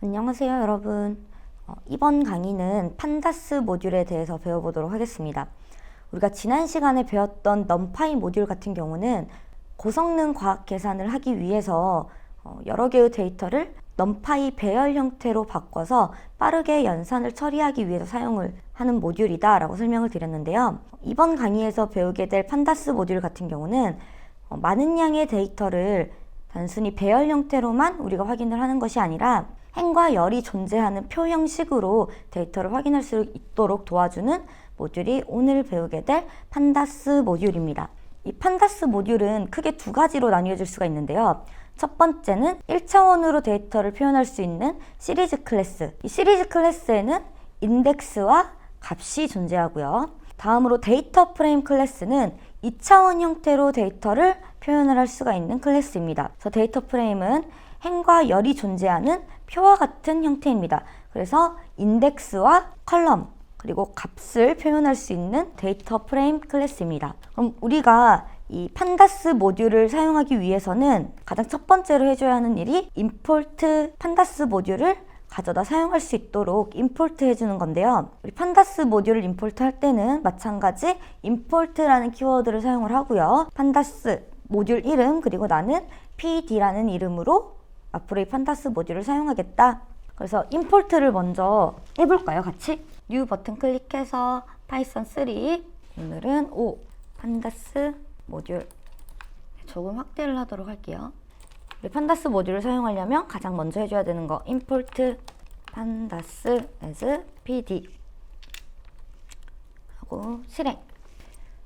안녕하세요, 여러분. 이번 강의는 판다스 모듈에 대해서 배워보도록 하겠습니다. 우리가 지난 시간에 배웠던 넘파이 모듈 같은 경우는 고성능 과학 계산을 하기 위해서 여러 개의 데이터를 넘파이 배열 형태로 바꿔서 빠르게 연산을 처리하기 위해서 사용을 하는 모듈이다 라고 설명을 드렸는데요. 이번 강의에서 배우게 될 판다스 모듈 같은 경우는 많은 양의 데이터를 단순히 배열 형태로만 우리가 확인을 하는 것이 아니라 행과 열이 존재하는 표 형식으로 데이터를 확인할 수 있도록 도와주는 모듈이 오늘 배우게 될 판다스 모듈입니다. 이 판다스 모듈은 크게 두 가지로 나뉘어질 수가 있는데요. 첫 번째는 1차원으로 데이터를 표현할 수 있는 시리즈 클래스. 이 시리즈 클래스에는 인덱스와 값이 존재하고요. 다음으로 데이터 프레임 클래스는 2차원 형태로 데이터를 표현을 할 수가 있는 클래스입니다. 그래서 데이터 프레임은 행과 열이 존재하는 표와 같은 형태입니다. 그래서 인덱스와 컬럼 그리고 값을 표현할 수 있는 데이터 프레임 클래스입니다. 그럼 우리가 이 판다스 모듈을 사용하기 위해서는 가장 첫 번째로 해줘야 하는 일이 임포트 판다스 모듈을 가져다 사용할 수 있도록 임포트 해주는 건데요. 우리 판다스 모듈을 임포트 할 때는 마찬가지 임포트라는 키워드를 사용을 하고요. 판다스 모듈 이름 그리고 나는 pd라는 이름으로 앞으로 이 판다스 모듈을 사용하겠다. 그래서 임포트를 먼저 해볼까요? 같이? 뉴 버튼 클릭해서 파이썬 3 오늘은 판다스 모듈 조금 확대를 하도록 할게요. 우리 판다스 모듈을 사용하려면 가장 먼저 해줘야 되는 거 import pandas as pd 하고 실행.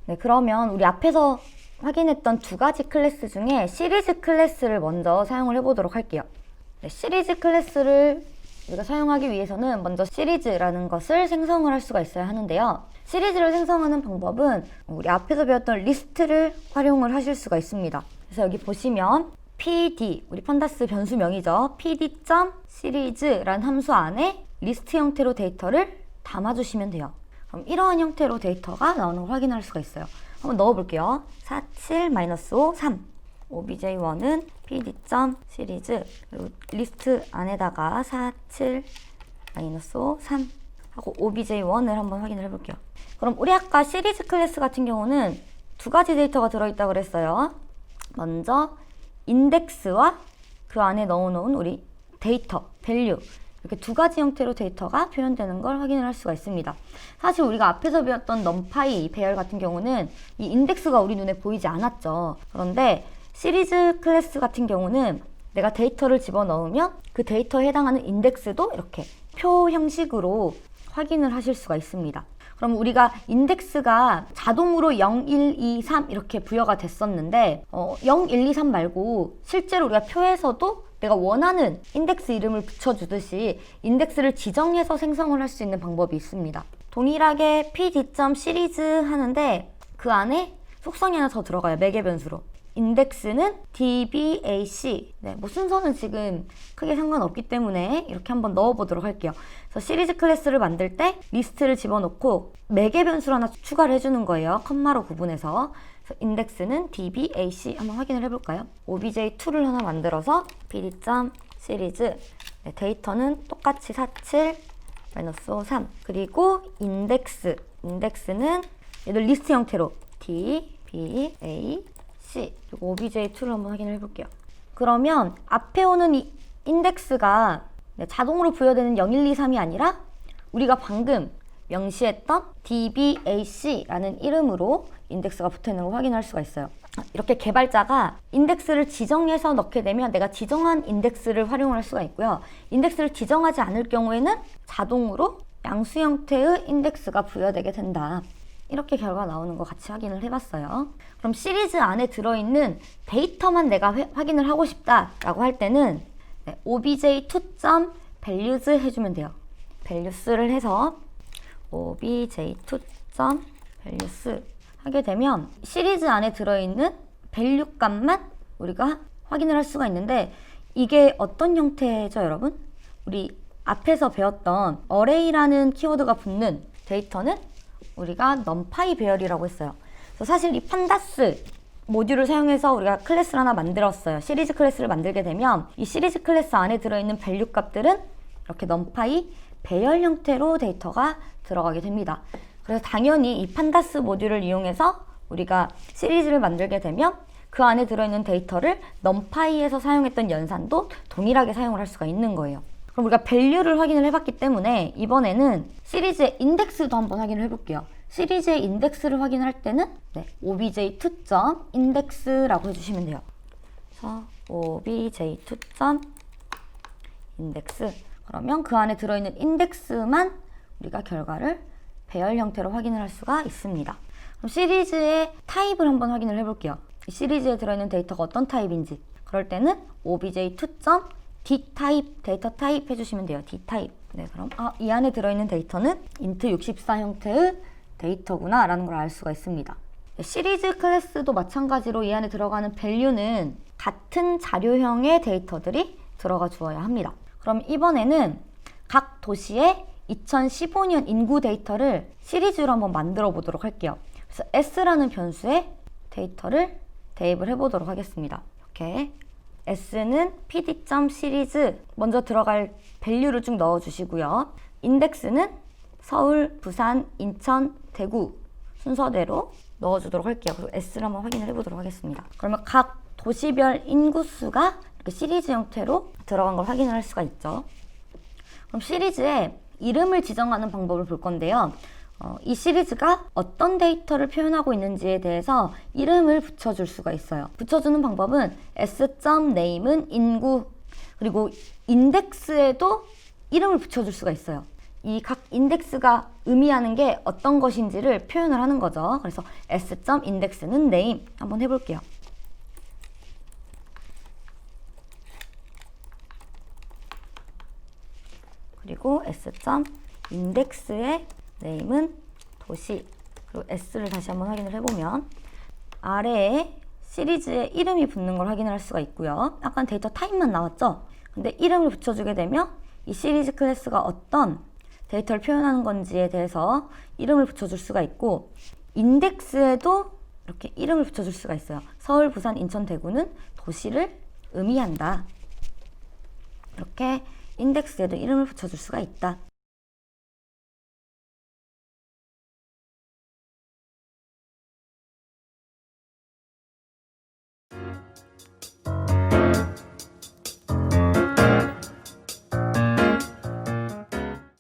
네, 그러면 우리 앞에서 확인했던 두 가지 클래스 중에 시리즈 클래스를 먼저 사용을 해보도록 할게요. 네, 시리즈 클래스를 우리가 사용하기 위해서는 먼저 시리즈라는 것을 생성을 할 수가 있어야 하는데요. 시리즈를 생성하는 방법은 우리 앞에서 배웠던 리스트를 활용을 하실 수가 있습니다. 그래서 여기 보시면 pd, 우리 판다스 변수명이죠. pd.series라는 함수 안에 리스트 형태로 데이터를 담아주시면 돼요. 그럼 이러한 형태로 데이터가 나오는 걸 확인할 수가 있어요. 한번 넣어볼게요. 47-5, 3 obj1은 pd.series 그리고 리스트 안에다가 47-5, 3 하고 obj1을 한번 확인을 해볼게요. 그럼 우리 아까 시리즈 클래스 같은 경우는 두 가지 데이터가 들어있다고 그랬어요. 먼저 인덱스와 그 안에 넣어놓은 우리 데이터, 밸류 이렇게 두 가지 형태로 데이터가 표현되는 걸 확인을 할 수가 있습니다. 사실 우리가 앞에서 배웠던 넘파이 배열 같은 경우는 이 인덱스가 우리 눈에 보이지 않았죠. 그런데 시리즈 클래스 같은 경우는 내가 데이터를 집어넣으면 그 데이터에 해당하는 인덱스도 이렇게 표 형식으로 확인을 하실 수가 있습니다. 그럼 우리가 인덱스가 자동으로 0, 1, 2, 3 이렇게 부여가 됐었는데 0, 1, 2, 3 말고 실제로 우리가 표에서도 내가 원하는 인덱스 이름을 붙여주듯이 인덱스를 지정해서 생성을 할 수 있는 방법이 있습니다. 동일하게 pd.series 하는데 그 안에 속성이 하나 더 들어가요. 매개 변수로. 인덱스는 dbac. 네, 뭐 순서는 지금 크게 상관없기 때문에 이렇게 한번 넣어보도록 할게요. 그래서 시리즈 클래스를 만들 때 리스트를 집어넣고 매개 변수를 하나 추가를 해주는 거예요. 컴마로 구분해서. 그래서 인덱스는 dbac 한번 확인을 해볼까요? obj2를 하나 만들어서 pd.series 네, 데이터는 똑같이 47-3 그리고 인덱스는 얘들 리스트 형태로 dbac 그리고 obj2를 한번 확인을 해볼게요. 그러면 앞에 오는 이 인덱스가 자동으로 부여되는 0, 1, 2, 3이 아니라 우리가 방금 명시했던 dbac라는 이름으로 인덱스가 붙어있는 걸 확인할 수가 있어요. 이렇게 개발자가 인덱스를 지정해서 넣게 되면 내가 지정한 인덱스를 활용을 할 수가 있고요. 인덱스를 지정하지 않을 경우에는 자동으로 양수 형태의 인덱스가 부여되게 된다. 이렇게 결과 나오는 거 같이 확인을 해봤어요. 그럼 시리즈 안에 들어있는 데이터만 내가 확인을 하고 싶다라고 할 때는 obj2.values 해주면 돼요. values를 해서 obj2.values 하게 되면 시리즈 안에 들어있는 밸류 값만 우리가 확인을 할 수가 있는데 이게 어떤 형태죠, 여러분? 우리 앞에서 배웠던 array라는 키워드가 붙는 데이터는 우리가 넘파이 배열이라고 했어요. 그래서 사실 이 판다스 모듈을 사용해서 우리가 클래스를 하나 만들었어요. 시리즈 클래스를 만들게 되면 이 시리즈 클래스 안에 들어있는 밸류 값들은 이렇게 numpy 배열 형태로 데이터가 들어가게 됩니다. 그래서 당연히 이 판다스 모듈을 이용해서 우리가 시리즈를 만들게 되면 그 안에 들어있는 데이터를 numpy에서 사용했던 연산도 동일하게 사용을 할 수가 있는 거예요. 그럼 우리가 value를 확인을 해봤기 때문에 이번에는 시리즈의 인덱스도 한번 확인을 해볼게요. 시리즈의 인덱스를 확인할 때는 obj2.index라고 해주시면 돼요. 그래서 obj2.index 그러면 그 안에 들어있는 인덱스만 우리가 결과를 배열 형태로 확인을 할 수가 있습니다. 그럼 시리즈의 타입을 한번 확인을 해볼게요. 이 시리즈에 들어있는 데이터가 어떤 타입인지. 그럴 때는 obj2.dtype 데이터 타입 해주시면 돼요. dtype. 네, 그럼 이 안에 들어있는 데이터는 int64 형태의 데이터구나 라는 걸 알 수가 있습니다. 시리즈 클래스도 마찬가지로 이 안에 들어가는 value는 같은 자료형의 데이터들이 들어가 주어야 합니다. 그럼 이번에는 각 도시의 2015년 인구 데이터를 시리즈로 한번 만들어 보도록 할게요. 그래서 s라는 변수에 데이터를 대입을 해보도록 하겠습니다. 이렇게 s는 pd.series 먼저 들어갈 value를 쭉 넣어주시고요. 인덱스는 서울, 부산, 인천, 대구 순서대로 넣어주도록 할게요. 그리고 s를 한번 확인을 해보도록 하겠습니다. 그러면 각 도시별 인구수가 이렇게 시리즈 형태로 들어간 걸 확인을 할 수가 있죠. 그럼 시리즈에 이름을 지정하는 방법을 볼 건데요. 이 시리즈가 어떤 데이터를 표현하고 있는지에 대해서 이름을 붙여줄 수가 있어요. 붙여주는 방법은 s.name은 인구, 그리고 인덱스에도 이름을 붙여줄 수가 있어요. 이 각 인덱스가 의미하는 게 어떤 것인지를 표현을 하는 거죠. 그래서 s.index는 name 한번 해볼게요. 그리고 s.index의 name은 도시, 그리고 s를 다시 한번 확인을 해보면 아래에 시리즈에 이름이 붙는 걸 확인을 할 수가 있고요. 아까 데이터 타입만 나왔죠? 근데 이름을 붙여주게 되면 이 시리즈 클래스가 어떤 데이터를 표현하는 건지에 대해서 이름을 붙여줄 수가 있고, 인덱스에도 이렇게 이름을 붙여줄 수가 있어요. 서울, 부산, 인천, 대구는 도시를 의미한다. 이렇게 인덱스에도 이름을 붙여줄 수가 있다.